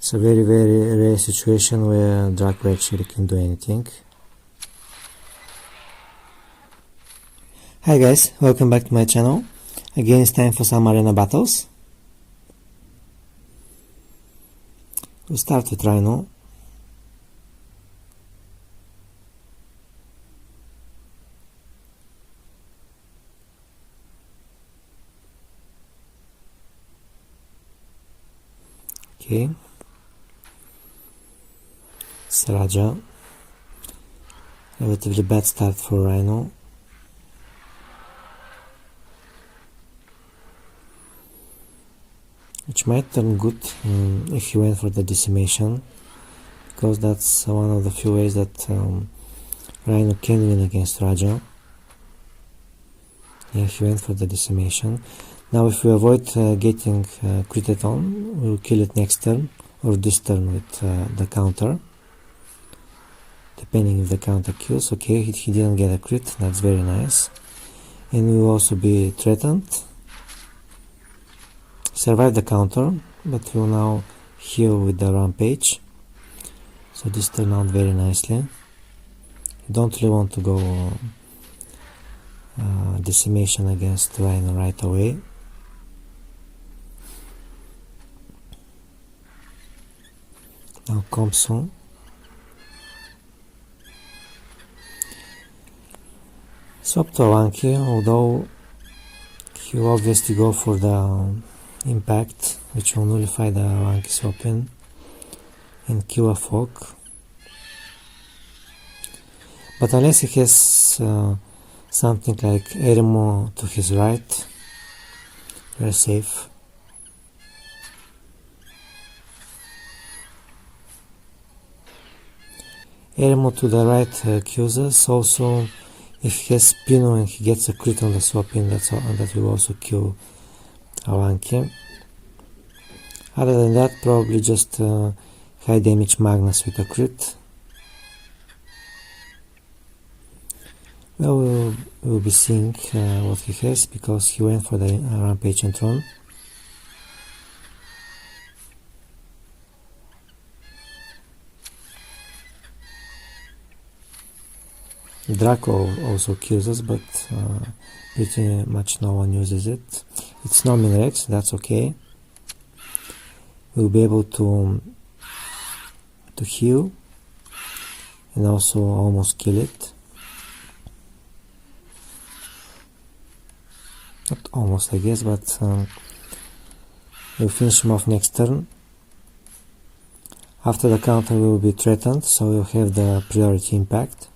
It's a very rare situation where Draco actually can do anything. Hi guys, welcome back to my channel. Again, it's time for some arena battles. We'll start with Rhino. Okay. Raja. Relatively bad start for Rhino. Which might turn good if he went for the decimation, because that's one of the few ways that Rhino can win against Raja. Yeah, he went for the decimation. Now if we avoid getting critted on, we'll kill it next turn, or this turn with the counter, depending if the counter kills. Okay, he didn't get a crit, that's very nice. And we will also be threatened. Survive the counter, but will now heal with the rampage. So this turned out very nicely. You don't really want to go decimation against Rhino right away. Now Compson. Swap to Avanki, although he will obviously go for the impact, which will nullify the Avanki swapping and kill a folk. But unless he has something like Eremo to his right, we're safe. Eremo to the right kills us. Also, if he has Pino and he gets a crit on the swapping, that will also kill Avanki. Other than that, probably just high damage Magnus with a crit. Well, we'll be seeing what he has, because he went for the Rampage and Tron. Draco also kills us, but pretty much no one uses it. It's Nomin Rex, that's okay. We'll be able to heal and also almost kill it. Not almost, I guess, but we'll finish him off next turn. After the counter we will be threatened, so we'll have the priority impact.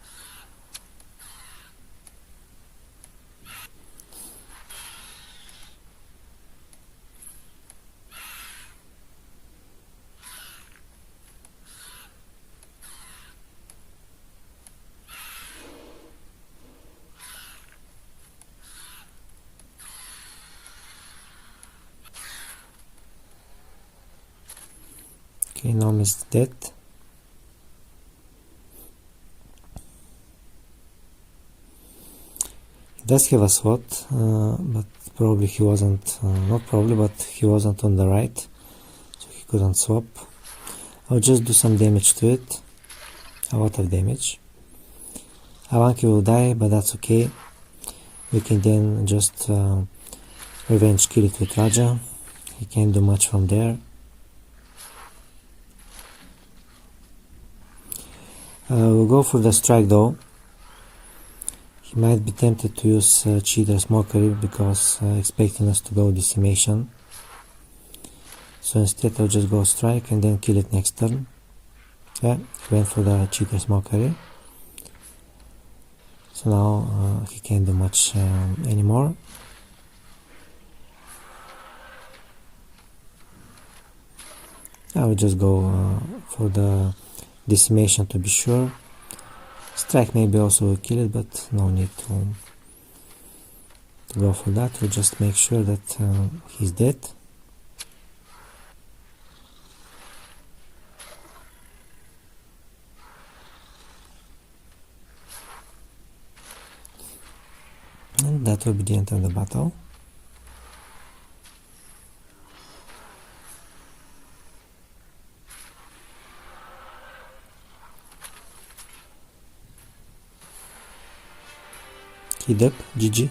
Okay, Nom is dead. He does have a SWAT, but probably he wasn't, not probably, but he wasn't on the right, so he couldn't swap. I'll just do some damage to it, a lot of damage. Avanki will die, but that's okay. We can then just revenge kill it with Raja. He can't do much from there. We'll go for the strike though. He might be tempted to use Cheater's Mockery, because expecting us to go decimation. So instead I'll just go strike and then kill it next turn. Yeah, he went for the Cheater's Mockery. So now he can't do much anymore. I will just go for the decimation to be sure. Strike maybe also will kill it, but no need to go for that. We'll just make sure that he's dead. And that will be the end of the battle. Kid up, GG.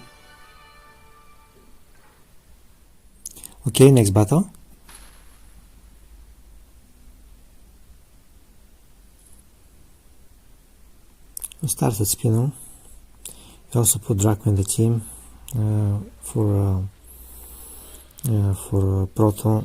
Okay, next battle. We start with Spinel. We also put Draco in the team for Proto.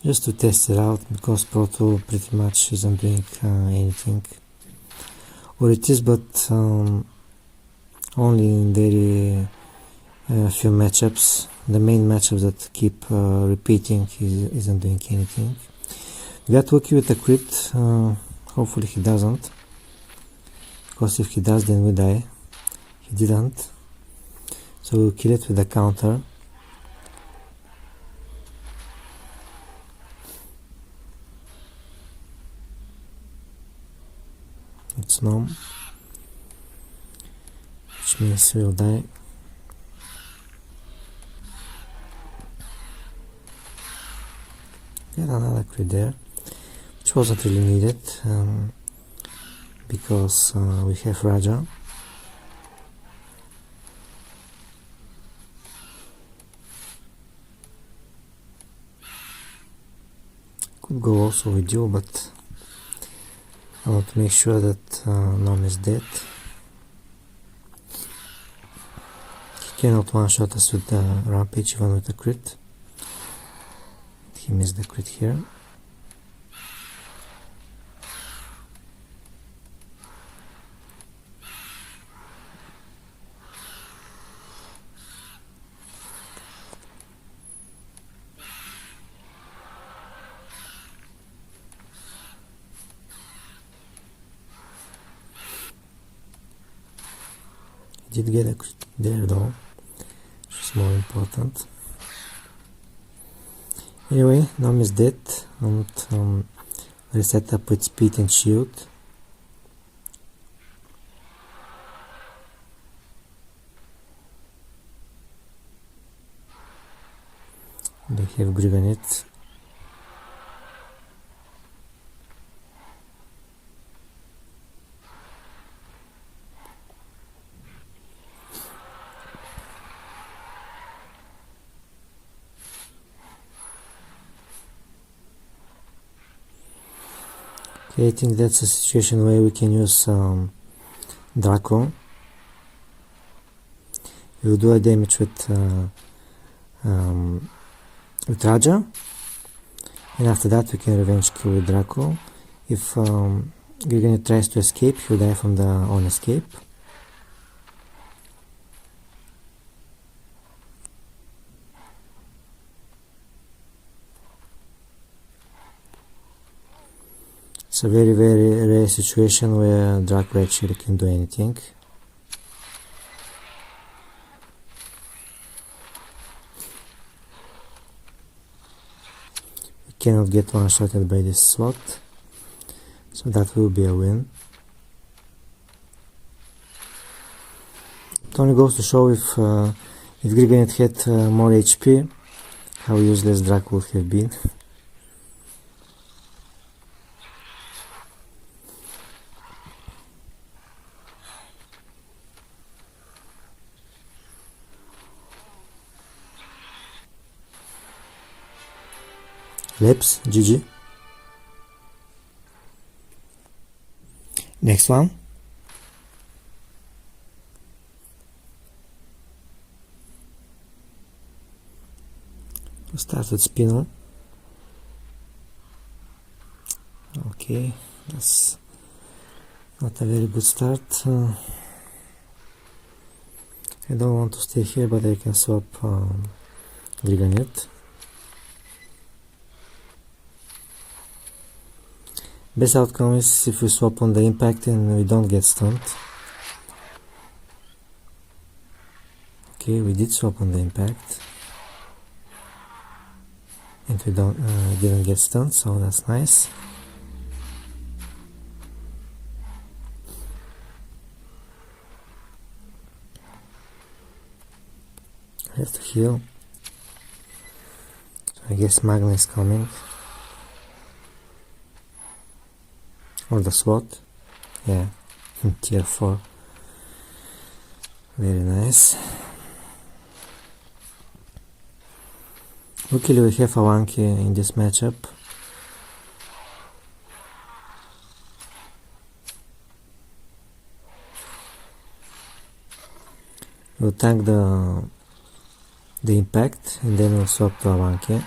Just to test it out, because Proto pretty much isn't doing anything. Or it is, but only in very few matchups. The main matchups that keep repeating isn't doing anything. We got lucky with the crit. Hopefully he doesn't, because if he does, then we die. He didn't, so we'll kill it with a counter. It's numb, which means we'll die. Get another crit there, which wasn't really needed, because we have Raja. Could go also with you, but I want to make sure that Nom is dead. He cannot one-shot us with the Rampage, even with the crit. He missed the crit here. He did get a crit there though, which is more important. Anyway, Nom is dead, and reset up with speed and shield. They have Griganet. Okay, I think that's a situation where we can use Draco. We'll do a damage with Raja, and after that we can revenge kill with Draco. If Griganet tries to escape, he'll die from the on escape. It's a very rare situation where Draco actually can do anything. We cannot get one-shotted by this slot, so that will be a win. It only goes to show if Griganet had more HP, how useless Draco would have been. Lebbs, GG. Next one. We'll start with Spinel. Okay, that's not a very good start. I don't want to stay here, but I can swap Griganet. Best outcome is if we swap on the impact and we don't get stunned. Okay, we did swap on the impact, and we didn't get stunned, so that's nice. I have to heal, so I guess Magna is coming. or the SWAT. Yeah, tier 4. Very nice. Luckily we have a Wanky in this matchup. We'll tank the impact and then we'll swap to a Wanky.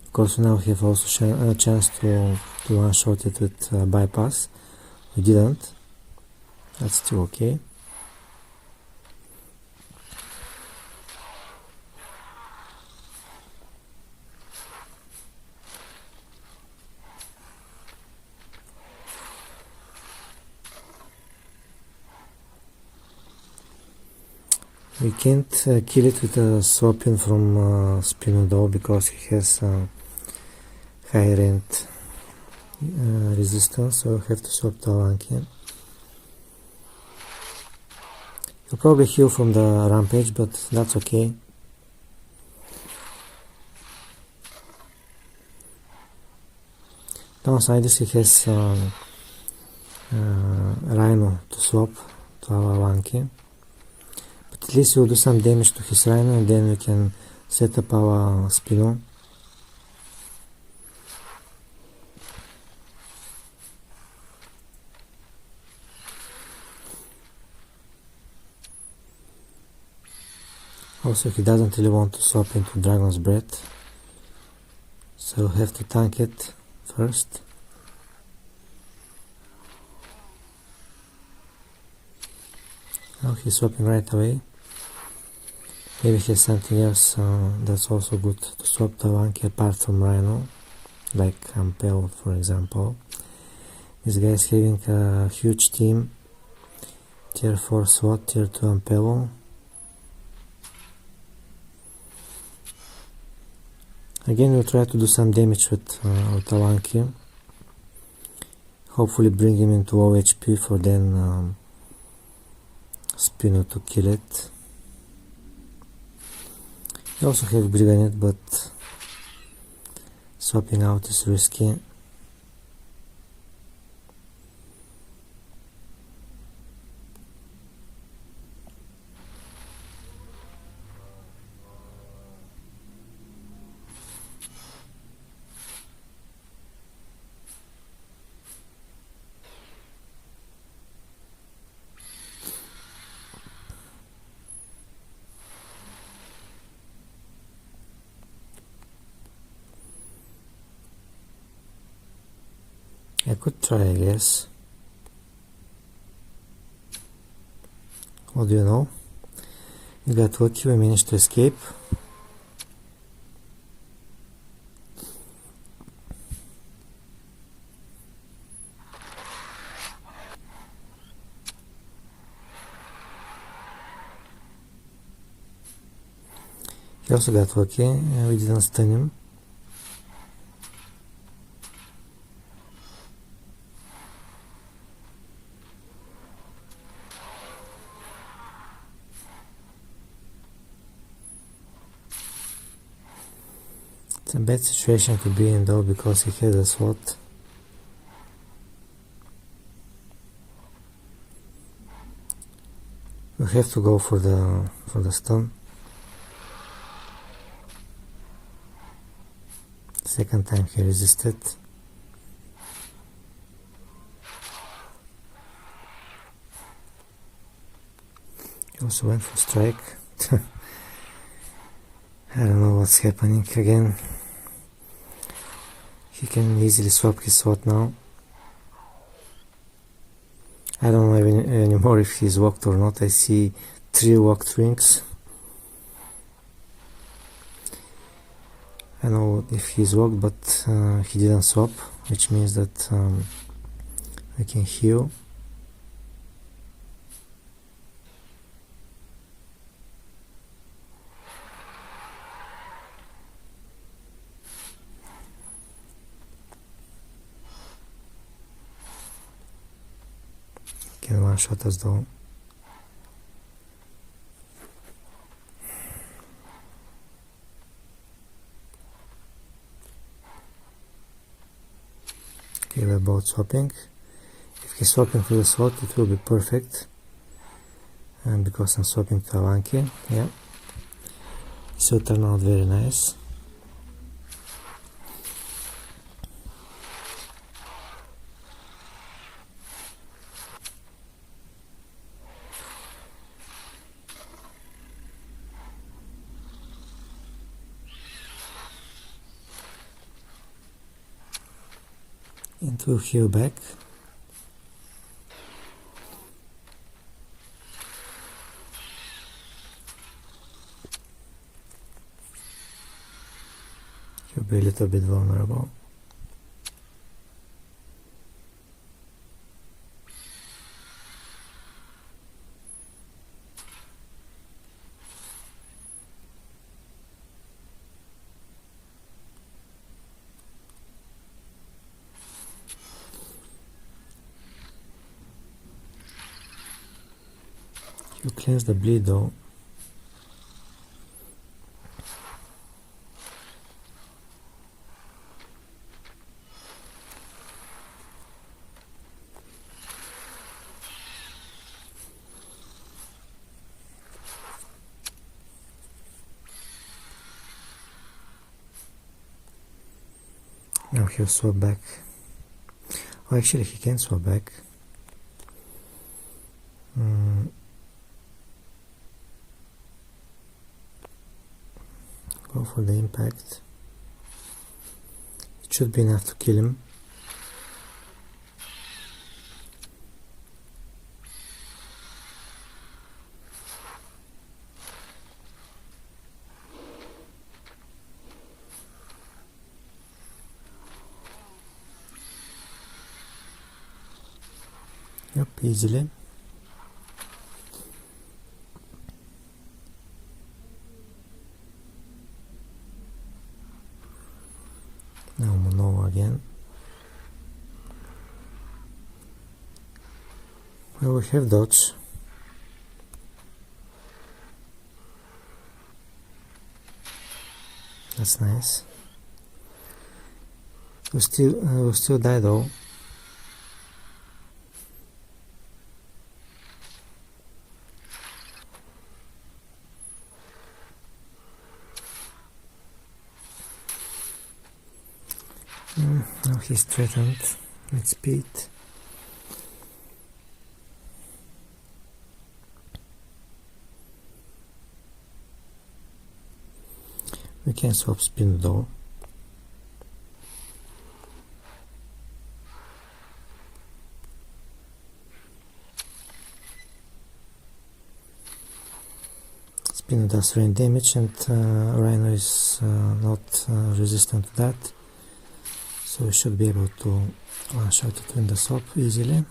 Of course now we have also a chance to one-shot it with bypass. We didn't. That's still okay. We can't kill it with a swapping from Spino though, because he has high rent resistance, so we'll have to swap to Alanki. He'll probably heal from the rampage, but that's okay. Downside is he has Rhino to swap to our Alanki. At least we'll do some damage to his Rhino and then we can set up our Spino. Also he doesn't really want to swap into Dragon's Breath, so we'll have to tank it first. Now he's swapping right away. Maybe he has something else that's also good to swap to Alanki apart from Rhino, like Ampel for example. This guy is having a huge team, tier 4 SWAT, tier 2 Ampelo. Again we'll try to do some damage with Alanki, hopefully bring him into low HP for then Spino to kill it. We also have Brigandine, but swapping out is risky. I could try, I guess. What do you know? We got lucky, we managed to escape. He also got lucky, we didn't stun him. It's a bad situation to be in though, because he had a SWAT. We have to go for the stun. Second time he resisted. He also went for strike. I don't know what's happening again. He can easily swap his SWAT now. I don't know anymore if he's walked or not. I see 3 walked rings. I know if he's walked, but he didn't swap, which means that we can heal. Can one shot us though. Okay, we're both swapping. If he's swapping for the sword, it will be perfect. And because I'm swapping to Avanki, yeah, it will turn out very nice. And we'll heal back. He'll be a little bit vulnerable. You cleanse the bleed though. Now he'll swap back. Oh, actually he can swap back. Go for the impact. It should be enough to kill him. Yep, easily. Now Monova again. Well, we have dodge. That's nice. We'll still die though. Now he's threatened with speed. We can swap spin though. Spin does rain damage, and Rhino is not resistant to that. So we should be able to one-shot it in the swap easily.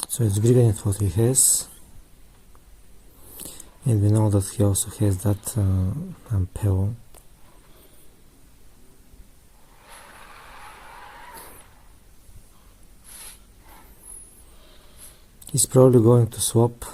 So it's brilliant what he has. And we know that he also has that Ampel. He's probably going to swap.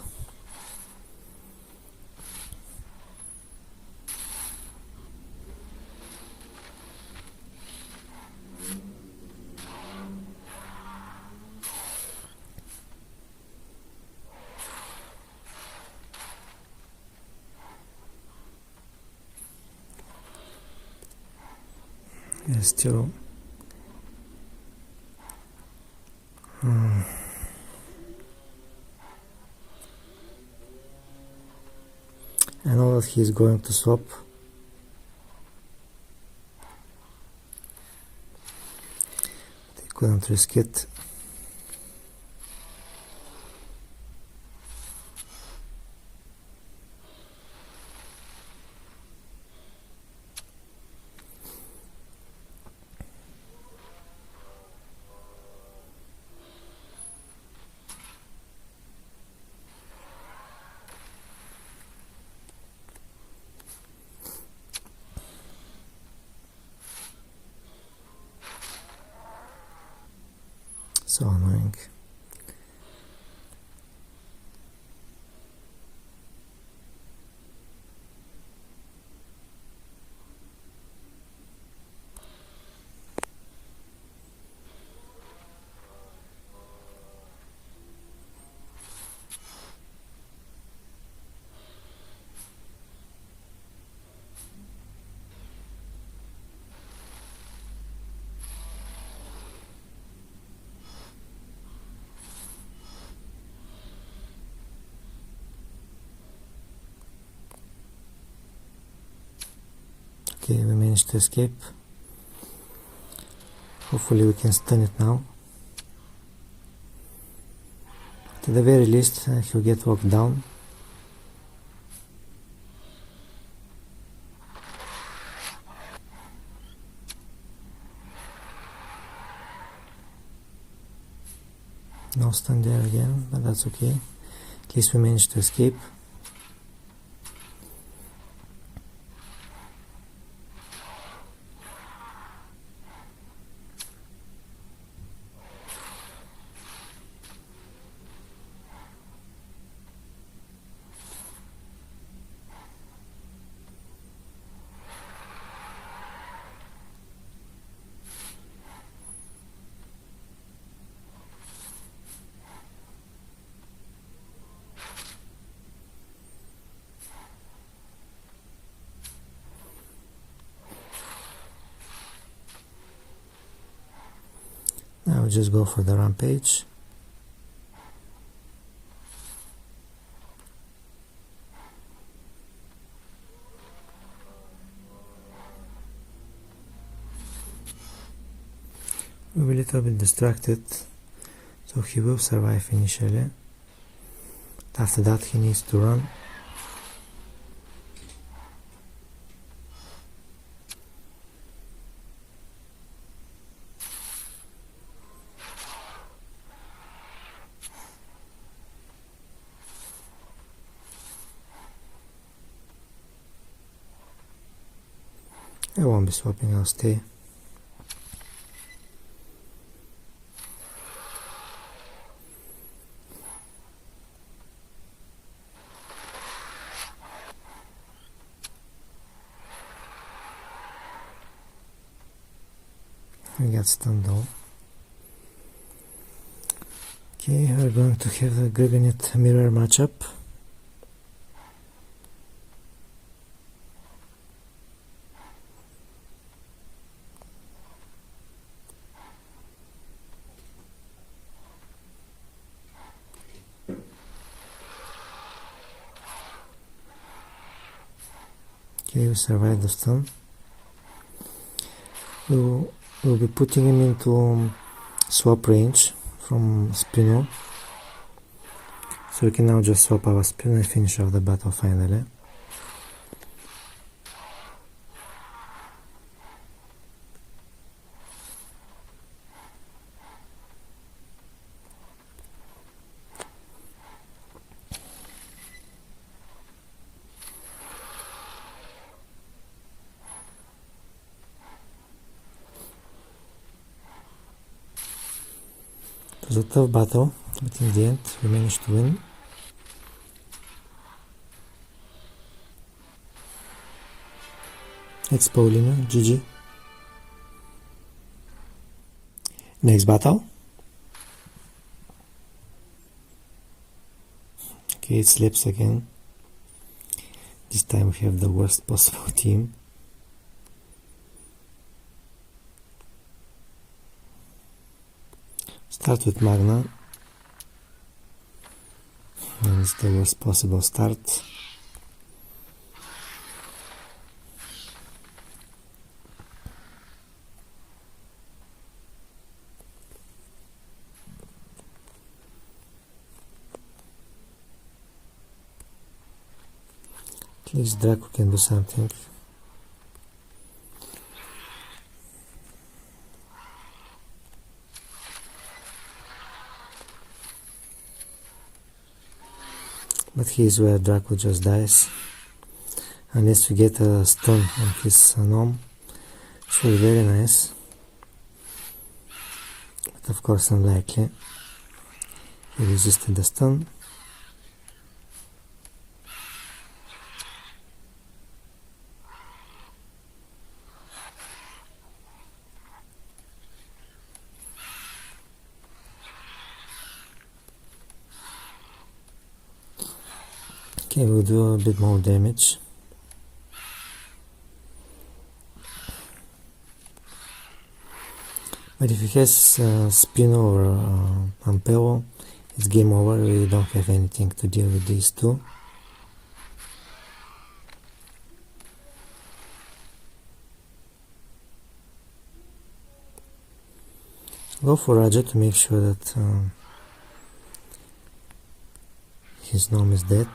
Yes, still. I know that he's going to swap. They couldn't risk it. So annoying. Okay, we managed to escape. Hopefully we can stun it now. At the very least, he'll get walked down. No stun there again, but that's okay. At least we managed to escape. Now we just go for the rampage. We were a little bit distracted, so he will survive initially. But after that he needs to run. I won't be swapping, I'll stay. We got stunned though. Okay, we're going to have a Grigonite mirror matchup. Okay, we survived the stun. We'll be putting him into swap range from Spino. So we can now just swap our Spino and finish off the battle finally. It was a tough battle, but in the end we managed to win. It's Paulina, GG. Next battle. Okay, it's Lebbs again. This time we have the worst possible team. Start with Magna, and it's the worst possible start. At least Draco can do something. But here's where Draco just dies. Unless we get a stun on his gnome, which was very nice. But but of course unlikely. He resisted the stun. Okay, we'll do a bit more damage. But if he has Spino or Ampello, it's game over. We don't have anything to deal with these two. Go for Raja to make sure that his gnome is dead.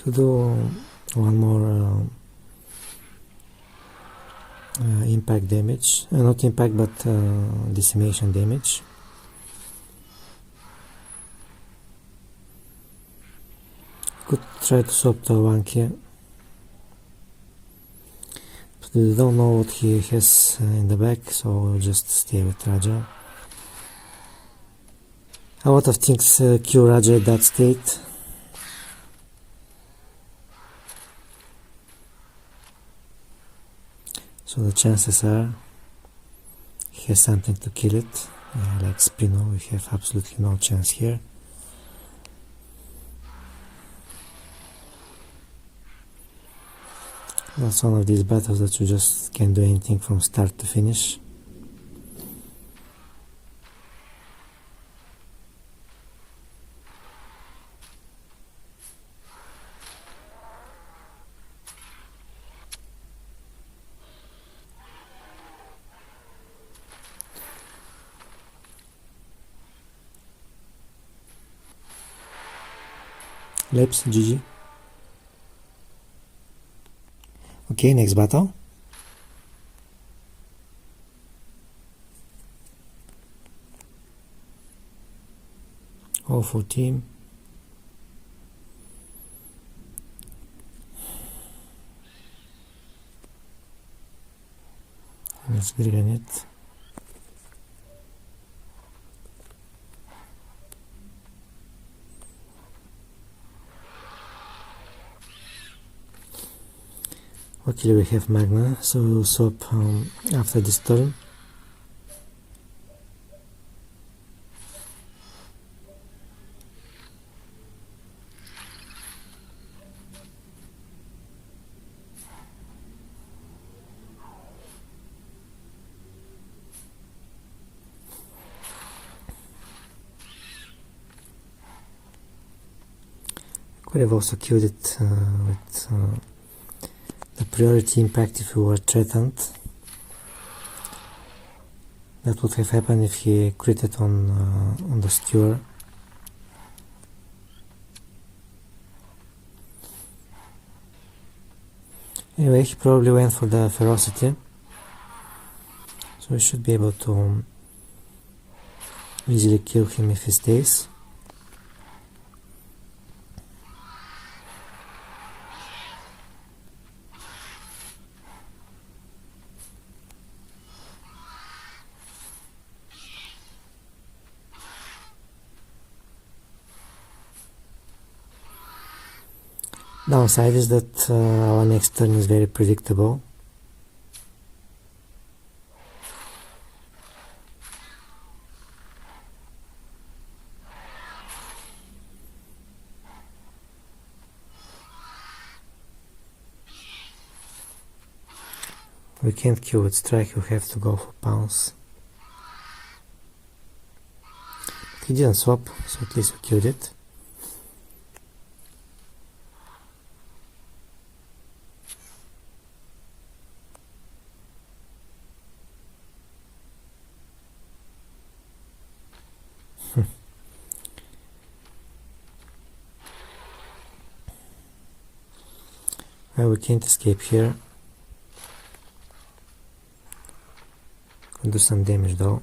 He'll do one more impact damage, not impact but decimation damage. Could try to swap to one here, but we don't know what he has in the back, so we'll just stay with Raja. A lot of things kill Raja at that state. So the chances are he has something to kill it, like Spino. We have absolutely no chance here. That's one of these battles that you just can't do anything from start to finish. Lebbs, GG. Okay, next battle. All for team. Let's grenade. Okay, we have Magna, so we'll swap after this turn. Could have also killed it with the priority impact if we were threatened. That would have happened if he critted on the skewer. Anyway, he probably went for the ferocity, so we should be able to easily kill him if he stays. Downside is that our next turn is very predictable. We can't kill with strike, we have to go for pounce. He didn't swap, so at least we killed it. Well, we can't escape here. Can do some damage though.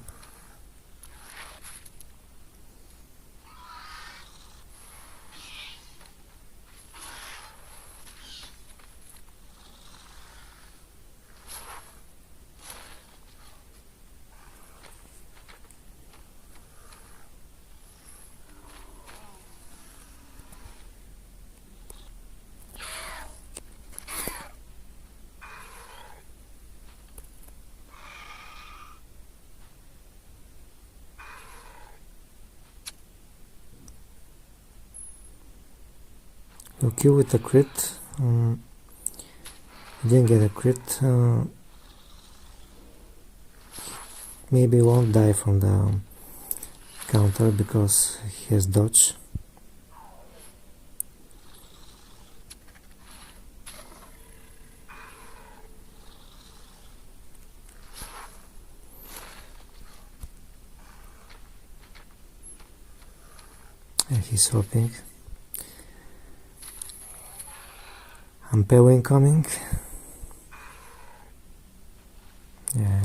We'll kill with a crit. Didn't get a crit. Maybe he won't die from the counter because he has dodge. And he's swapping. Ampel incoming. Yeah,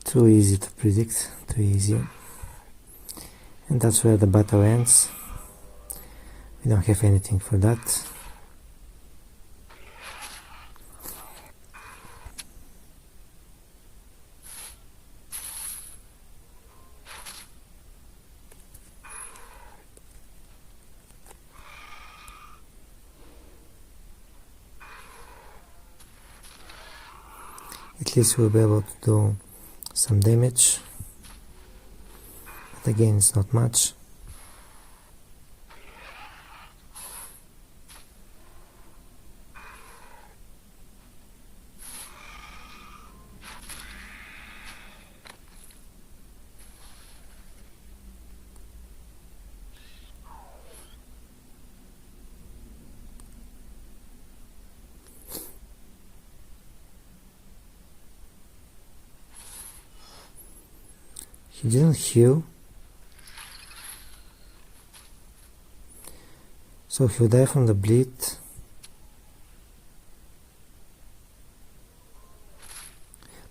too easy to predict, too easy. And that's where the battle ends. We don't have anything for that. At least we'll be able to do some damage, but again it's not much. He didn't heal, so he'll die from the bleed.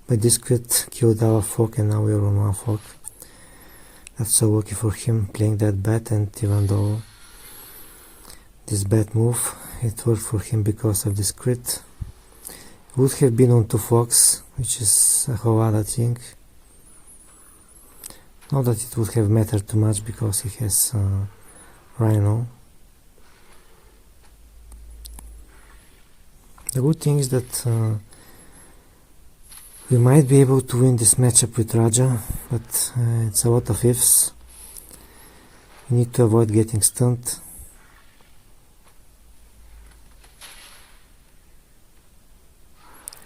But this crit killed our fork and now we're on one fork. That's so lucky for him playing that bat, and even though this bad move, it worked for him because of this crit. Would have been on two forks, which is a whole other thing. Not that it would have mattered too much because he has Rhino. The good thing is that we might be able to win this matchup with Raja, but it's a lot of ifs. We need to avoid getting stunned.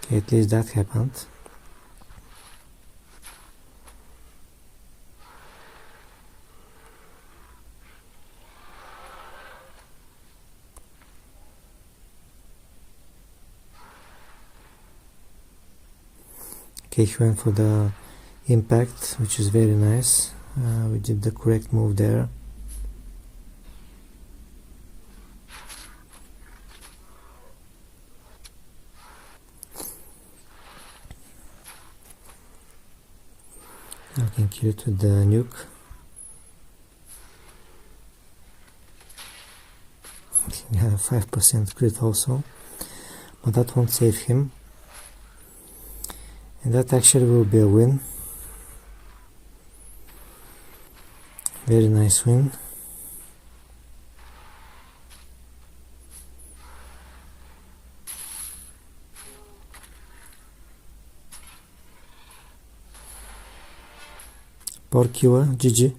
Okay, at least that happened. Okay, he went for the impact, which is very nice. We did the correct move there. I can kill it with the nuke. He had a 5% crit also, but that won't save him. And that actually will be a win. Very nice win. Porkilla, GG.